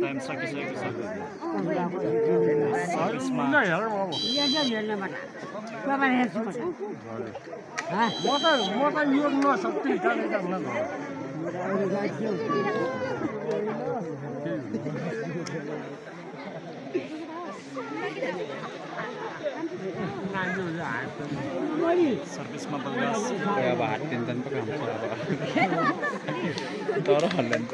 time सकिसकेको छ सर्भिसमा बलगास अब हात टेन्सन पो काम छ तर हल्लन त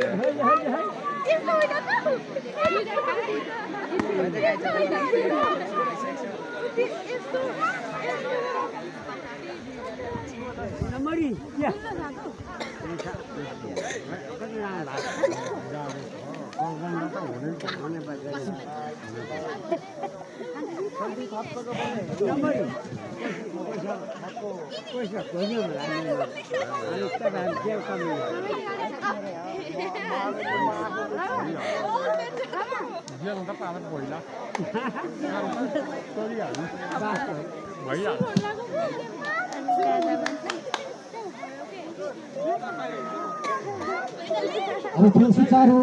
अब खेल सुचारू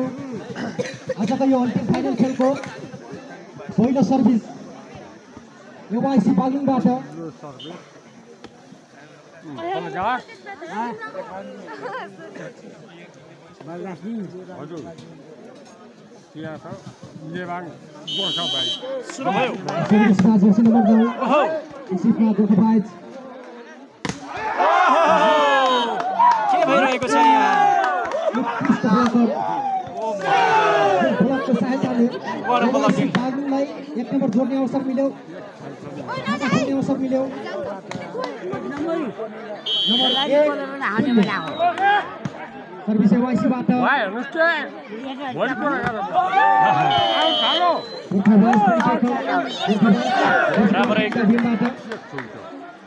आजको यो अन्तिम फाइनल खेलको पहिलो सर्भिस एवाइसी बागलुङबाट के भइरहेको छ यहाँ बागलुङलाई 1 नम्बर जोड्ने अवसर मिल्यो सर्भिस एवाइसीबाट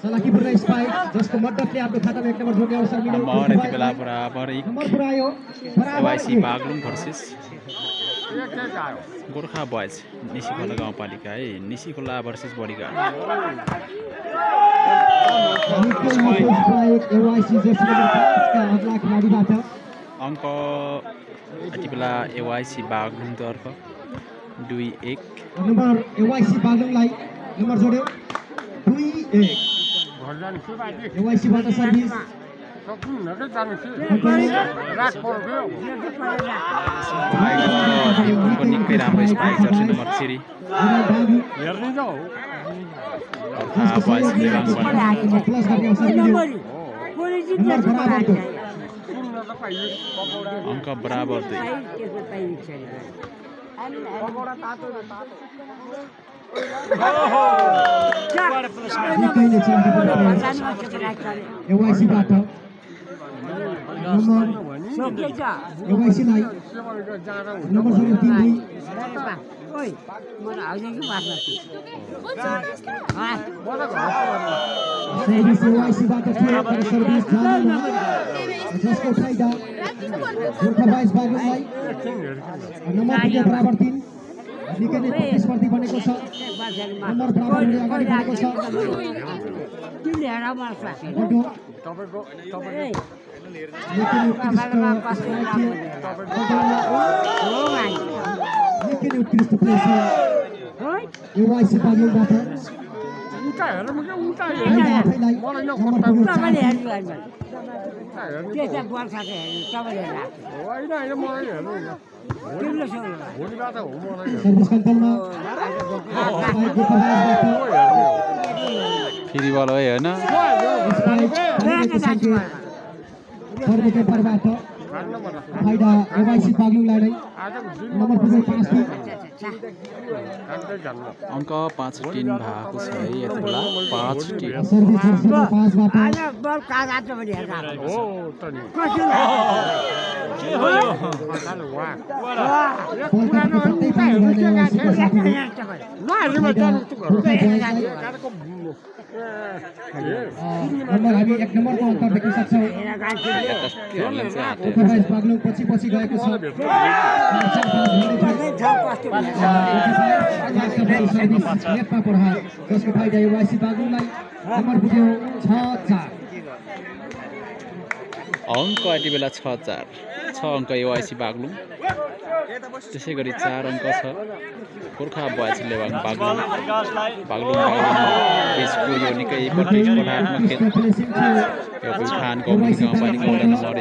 चलाकीपूर्ण स्पाइक जसको मद्दतले आफ्नो खातामा 1 नम्बर जोड्ने अवसर मिल्यो यति बेला बराबर एवाइसी बागलुङ भर्सेस गोर्खा बोइज निसीखोला गाउँपालिका है निसीखोला भर्सेस बडीगार्ड अङ्क यति बेला एवाइसी बागलुङतर्फ 2-1 नम्बर एवाइसी बागलुङलाई नम्बर जोड्यो 2-1 एवाइसीबाट सर्भिस निकै राम्रो स्पाइक जर्सी नम्बर 3 अङ्क बराबर 2 एवाइसीबाट नम्बर एवाइसीलाई नम्बर 3 जसको फाइदा गोर्खा बोइज बागलुङलाई नम्बर बराबर 3 निकै नै प्रतिस्पर्धी बनेको छ नम्बर बराबर हुँदै अगाडि बढेको छ निकै नै उत्कृष्ट प्लेस एवाइसी बागलुङबाट फेरि बल है होइन फाइदा एवाइसी बागलुङलाई नै नम्बर 5 अङ्क 5-3 भएको छ है यति बेला 5-3 सर्भिस नम्बर हामी 1 नम्बरको अन्तर देख्न सक्छौँ गोर्खाबाइस बागलुङ पछि गएको छ नेपा प्रहार जसको फाइदा एवाइसी बागलुङलाई नम्बर पुग्यो 6-4 अङ्क यति बेला 6-4 6 अङ्क एवाइसी बागलुङ त्यसै गरी 4 अङ्क छ गोर्खा बोयज लेवाङ बागलुङ बिचको यो निकै प्रतिस्पर्धात्मक खेल यो प्युठानको गाउँपालिका वडा नम्बर 1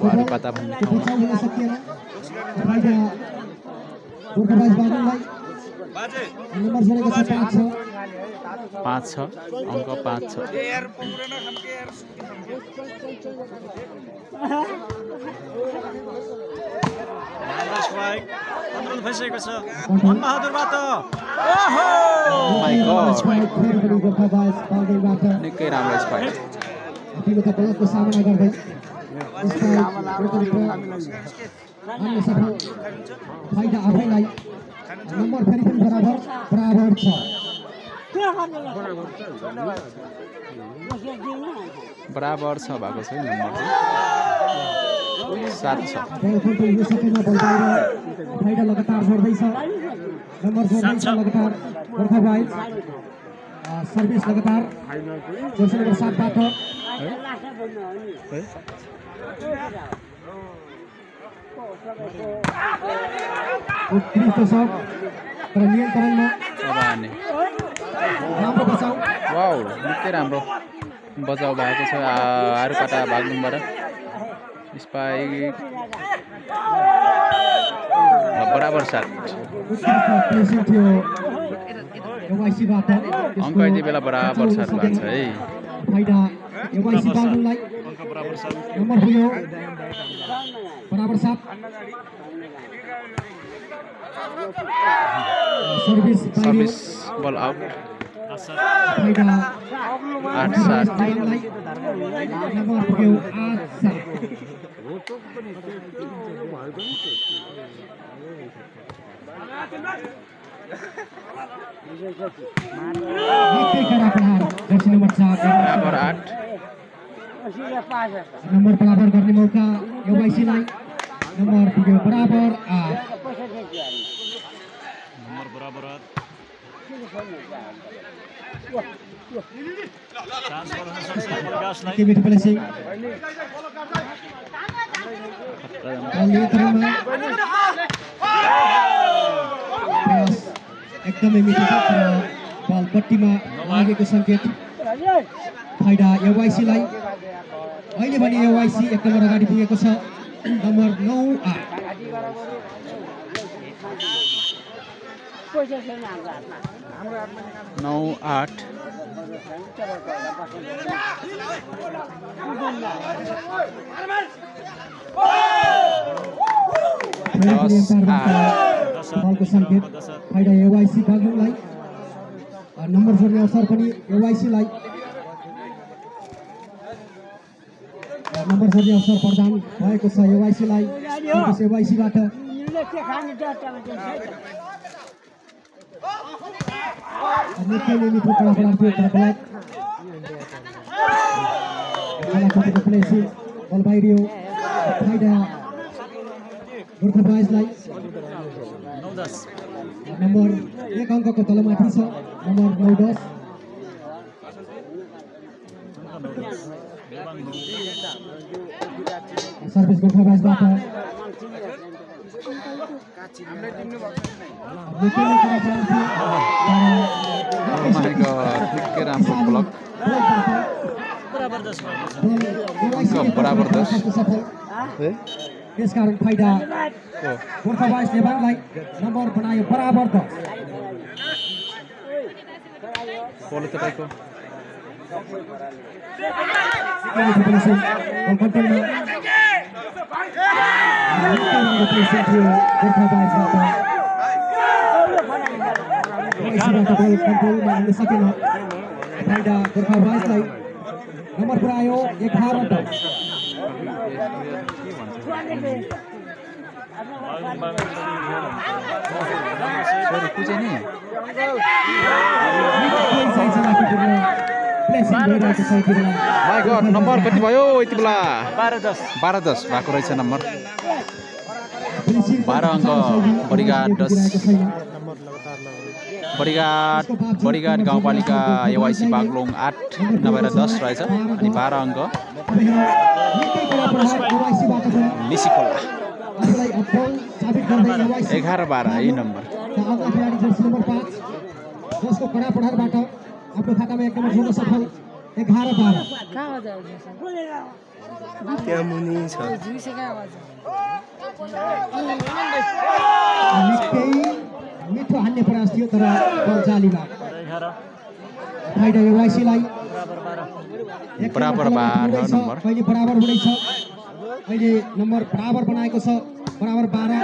वारुपाता भन्ने ठाउँमा गोर्खाबाइस बागलुङलाई नम्बर जोडेको छ 5 छ अङ्क 5 छ कन्ट्रोल भइसकेको छ मनबहादुरबाट ओहो माय गॉड गोर्खाबाइस बागलुङबाट निकै राम्रो स्पाइक विरुद्ध बलको सामना गर्दै अन्य सफल फाइदा आफैलाई नम्बर फेरि पनि बराबर छ बराबर छ भएको छ नम्बर 7 छ फाइदा लगातार जोड्दैछ नम्बर जोड्दैछ लगातार गोर्खाबाइस सर्भिस लगातार जर्सी नम्बर 7 बाट उत्कृष्ट शट तर नियन्त्रणमा राम्रो बचाउ वाउ निकै राम्रो बचाउ भएको छ आरुपाटा बागलुङबाट स्पाइक बराबर साथ अङ्क यति बेला बराबर साथ भएको छ है फाइदा एवाइसी बागलुङलाई नम्बर पुग्यो बराबर साथ सर्भिस बल आउट फाइदा 8-7 नम्बर पुग्यो 8-7 निकै कडा प्रहार जर्सी नम्बर 7 बराबर 8 नम्बर बराबर गर्ने मौका एवाइसीलाई नम्बर पुग्यो बराबर 8 नम्बर बराबर 8 चान्स गर्न सक्छ बलगासलाई के मिठो प्लेसिङ नियन्त्रणमा एकदमै मिठो बल पट्टीमा लागेको सङ्केत फाइदा एवाइसीलाई अहिले भने एवाइसी 1 नम्बर अगाडि पुगेको छ नम्बर 9-8 9-8 बलको सङ्केत फाइदा एवाइसी बागलुङलाई नम्बर जोड्ने अवसर पनि एवाइसीलाई नम्बर जोड्ने अवसर प्रदान भएको छ एवाइसीलाई एवाइसीबाट निकै नै मिठो कडा थियो तर ब्ल्याक प्लेसिङ बल बाहिरियो फाइदा गोर्खाबाइसलाई नम्बर 1 अङ्कको तलमाथि छ नम्बर 9-10 सर्भिस गोर्खाबाइसबाट निकै राम्रो ब्लक बराबर 10 बराबर 10 त्यसकारण फाइदा गोर्खाबाइस लेबाङलाई नम्बर बनायो बराबर 10 बोल तपाईँको गोर्खाबाइसलाई नम्बर पुऱ्यायो 11-10 सरी कुचे नि माई गड नम्बर कति भयो यति बेला 12-10 भएको रहेछ नम्बर 12 अङ्क बडीघाट गाउँपालिका एवाइसी बागलुङ 8 नभएर 10 रहेछ अनि 12 अङ्क लिसीखोला 11-12 यही नम्बर जसको कडा प्रहारबाट आफ्नो खातामा एक नम्बर जोड्न सफल 11-12 क्या मुनि छ निकै मिठो हान्ने प्रयास थियो तर बल जालीमा फाइदा एवाइसीलाई बराबर 12 नम्बर अहिले बराबर हुँदैछ अहिले नम्बर बराबर बनाएको छ बराबर 12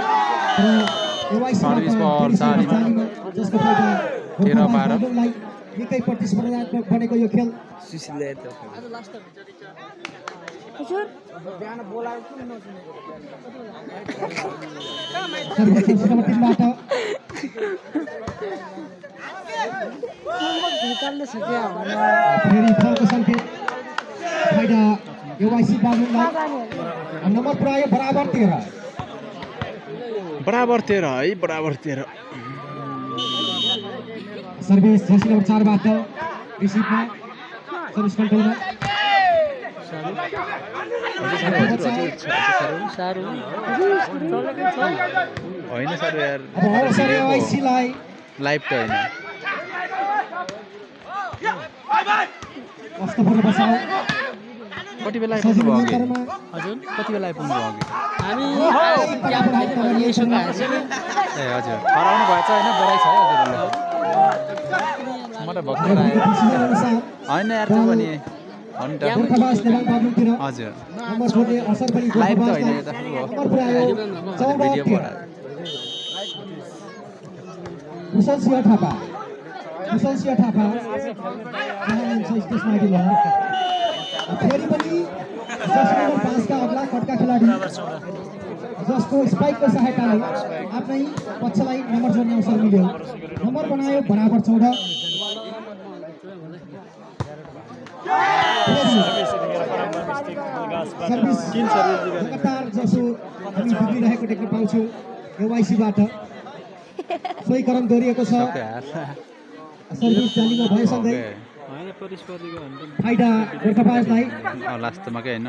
र एवाइसी सर्भिस बल जालीमा जसको फाइदा 13-12 निकै प्रतिस्पर्धात्मक बनेको यो खेल सुशीलले त फेरि फलको सङ्केत फाइदा एवाइसी बागलुङलाई नम्बर पुऱ्यायो बराबर 13 है बराबर 13 सर्भिस जर्सी नम्बर 4 बाट रिसिभमा सर्भिस कन्ट्रोलमा होइन सर यार अब अवसर एवाइसीलाई लाइभ त होइन कस्तो पर्न बसाउ कति बेला आइपुग्नु भयो अघि हजुर कति बेला आइपुग्नु भयो अघि ए हजुर हराउनु भएछ होइन बढाइ छ है हजुरले म त भर्खर आएँ होइन यार त्यो पनि गोर्खाबास नेपाल बागलुङतिर हजुर नम्बर छोड्ने असर पनि लाइभ त होइन यो त नम्बर पुऱ्यायो भिडियो 14 कुशल सिंह थापा स्टेजमा आइदिनु फेरि पनि जर्सी नम्बर 5 का अग्ला कटका खेलाडी जसको स्पाइकको सहायताले आफ्नै पक्षलाई नम्बर जोड्ने अवसर मिल्यो नम्बर बनायो बराबर 14 सर्भिस लगातार जसो हामी बिग्रिरहेको देख्न पाउँछौँ एवाइसीबाट सोही क्रम दोहोरिएको छ सर्भिस जालीमा भएसँगै फाइदा गोर्खाबाजलाई लास्टमा के होइन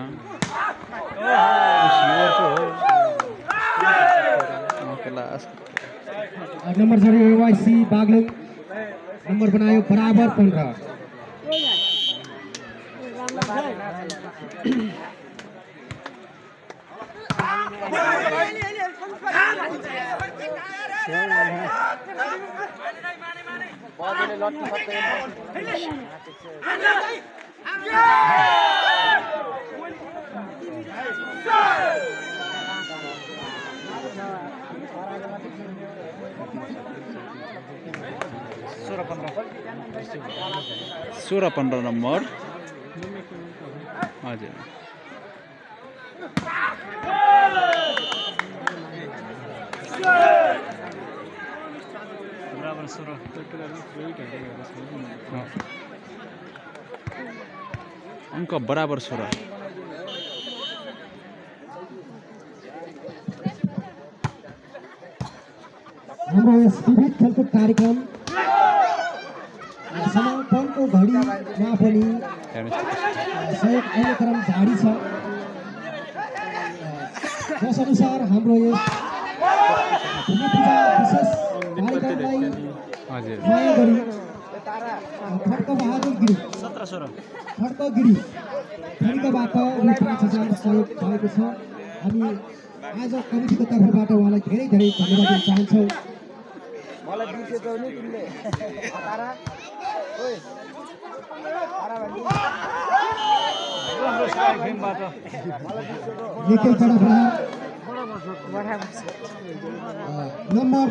नम्बर जोड्यो एवाइसी बागलुङ नम्बर बनायो बराबर 15 16-15 नम्बर हजुर अङ्क बराबर 16 हाम्रो यस विविध खेलकुद कार्यक्रम समापनको घडीमा पनि सहयोग कार्यक्रम जारी छ जस अनुसार हाम्रो यस भूमि पूजा विशेष कार्यक्रमलाई माया गरी खड्क बहादुर गिरी 17-16 खड्क गिरी खड्कबाट 5,000 सहयोग भएको छ हामी आज कमिटीको तर्फबाट उहाँलाई धेरै धेरै धन्यवाद दिन चाहन्छौँ निकै कडा प्रहार नम्बर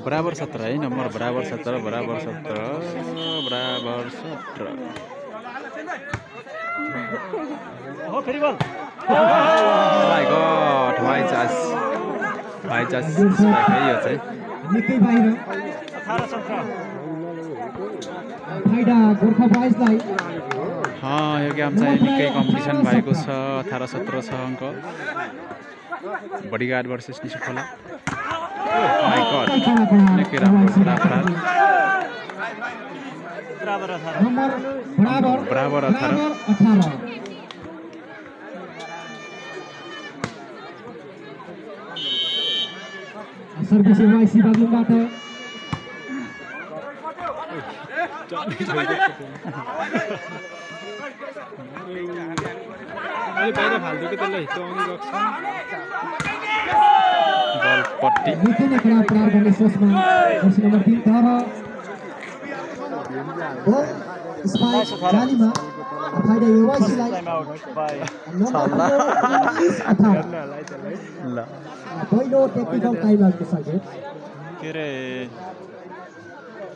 बराबर 17 है नम्बर बराबर 17 बराबर 17 बराबर 17 हो फेरि बल माय गॉड भाइ चास स्पाइक है यो चाहिँ निकै बाहिर 18-17 फाइदा गोर्खा बॉयजलाई यो गेम चाहिँ निकै कम्पिटिसन भएको छ 18-17 छ अङ्क बडीगार्ड भर्सेस निशु खोला माय गॉड निकै राम्रो बराबर नम्बर बराबर 18 सर्भिस वाइसी बागलुङबाट बल पट्टी निकै नै खराब प्रहार गर्ने सोचमा जर्सी नम्बर 3 तर बल स्पाइक जालीमा फाइदा वाइसीलाई टाइम आउट बाई ल पहिलो टेक्निकल टाइम आउटको सङ्केत के रे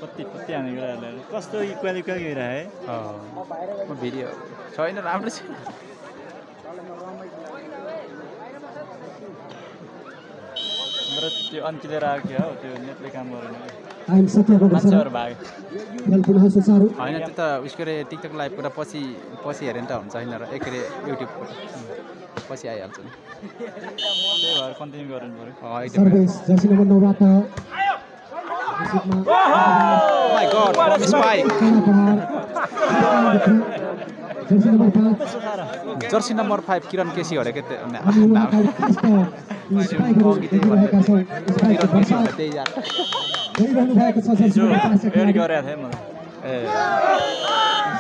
पत्ती हानेको रहेछ कस्तो इक्वल गइरहे म भिडियो छैन राम्रो छ मेरो त्यो अन्किलेर आएको थियो त्यो नेटले काम गरेन टाइम सकिएको छ मान्छेहरू भाग्यो खेल पुनः सुचारू होइन त्यो त उसको रे टिकटक लाइभ पुरा पछि हेऱ्यो नि त हुन्छ होइन र एक रे युट्युबबाट पछि आइहाल्छ नि त्यही भएर कन्टिन्यू गर्नु पऱ्यो सर्भिस जर्सी नम्बर 9 बाट my God spike Jersey number 5 Jersey number 5 Kiran KC हरे के एड गरेको थिएँ म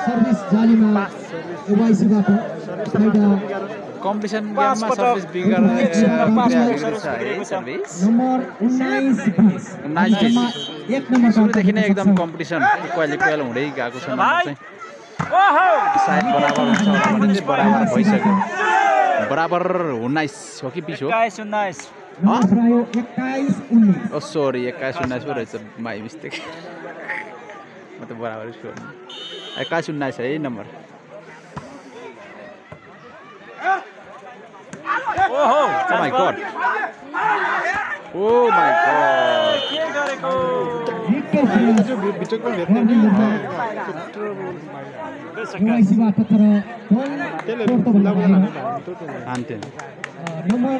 सर्भिस जालीमा ओवाइसीबाट फाइदा कम्पिटिसन गेममा सर्भिस बिगार्ने सर्भिस नम्बर 19 एक नम्बर सुरुदेखि नै एकदम कम्पिटिसन इक्वल हुँदै गएको छ चाहिँ सायद बराबर हुन्छ भने चाहिँ बराबर भइसक्यो बराबर 19 हो कि 20 हो 21-19 21-19 ओ सरी 21-19 पो रहेछ माई मिस्टेक म त बराबर छु 21-19 है नम्बर ओहो my god oh my god के गरेको ओवाइसीबाट तर हान्थे नम्बर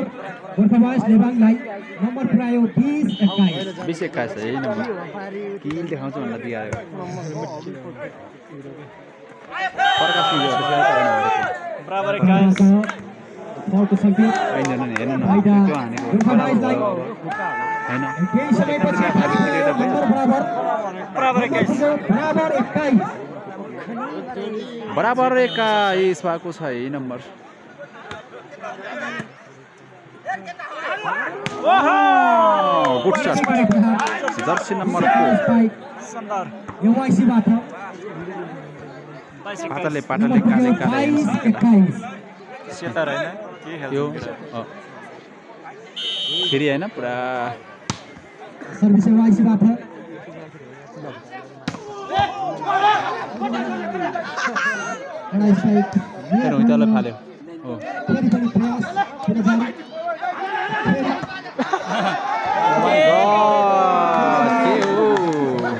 गोर्खा बॉयज लेबाङलाई नम्बर पुर्यायो 20-21 20-21 है नम्बर किन देखाउँछ भन्दा दिएको प्रकाश बराबर 21 बलको सङ्केत होइन हेर्नु न फाइदा त्यो हानेको गोर्खा बॉयजलाई हैन केही समयपछि नम्बर बराबर 21 बराबर 21 भएको छ है number good shut Jersey number 4 सुन्दर ओवाइसीबाट पातले काले 22-21 सेटर हैन के यो खेल्छ फेरि हैन पुरा सर्भिस ओवाइसीबाट स्पाइक हेर्नु उताले फाल्यो हो फेरि पनि प्रयास पुरा जारी माय गॉड के हो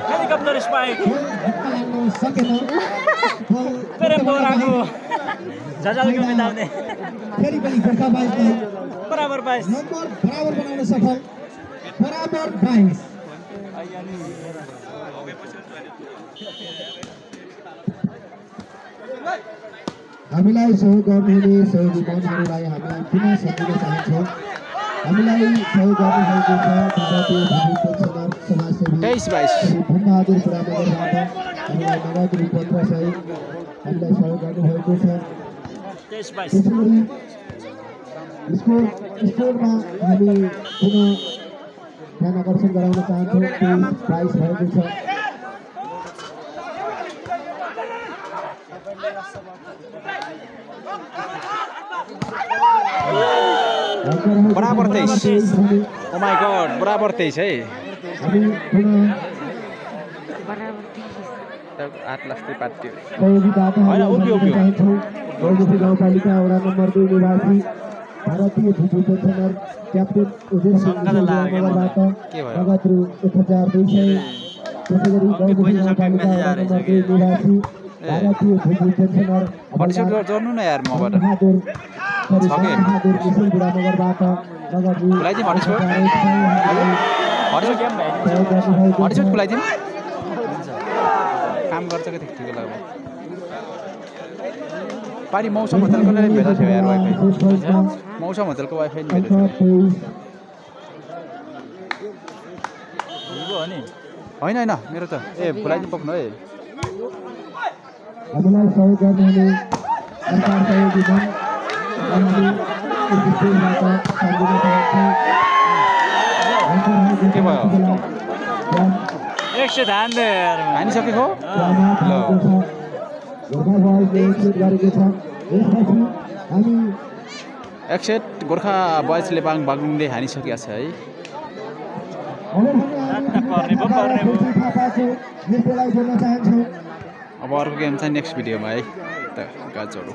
हेलिकप्टर स्पाइक धक्का लाग्न सकेन प्रेम बोराको झजालको मिलाउने फेरि पनि गोर्खा बॉयजलाई बराबर 22 नम्बर बराबर बनाउन सफल बराबर 22 हामीलाई सहयोग गर्नुहुने सहयोगी बन्धुहरूलाई हामी पुनः सम्झिन चाहन्छौँ हामीलाई सहयोग गर्नुभएको छ भारतीय भूमि पेन्सनर समाजसेवी 23-22 भूमबहादुर पुरानगरबाट हामीलाई नगद रुपत्र सहित हामीलाई सहयोग गर्नुभएको छ 23-22 त्यसै गरी स्कोरमा हामी पुनः ध्यान आकर्षण गराउन चाहन्छौँ 23-22 भएको छ बराबर 23 ओ माय गॉड बराबर 23 है 8 लाख चाहिँ पार्टी सहयोगीबाट चाहन्छौँ गौमुखी गाउँपालिका वडा नम्बर 2 निवासी भारतीय भूपू पेन्सनर क्याप्टेन उदय सिंह नगरबाट नगद रु 1200 त्यसै गरी गौमुखी गाउँपालिका वडा नम्बर 2 निवासी भारतीय भूपू पेन्सनर हटसेट गर्नु न यार मबाट बहादुर बुढा नगरबाट नगद रु खुलाइदिउँ हटसेट खुलाइदिउँ काम गर्छ कि ठिक लाग्यो पारि मौसम होटलको नै भेला थियो यार वाइफाई मौसम होटलको वाइफाई नि भेला थियो होइन होइन मेरो त खुलाइदिनु पक्नु है हामीलाई सहयोग गर्नुहुने सरकार सहयोगी छन् के भयो एकसे धान दे यार हानिसकेको एकसेट गोर्खा बॉयजले बागलुङले हानिसकेको छ है अब अर्को गेम चाहिँ नेक्स्ट भिडियोमा है त गाजहरू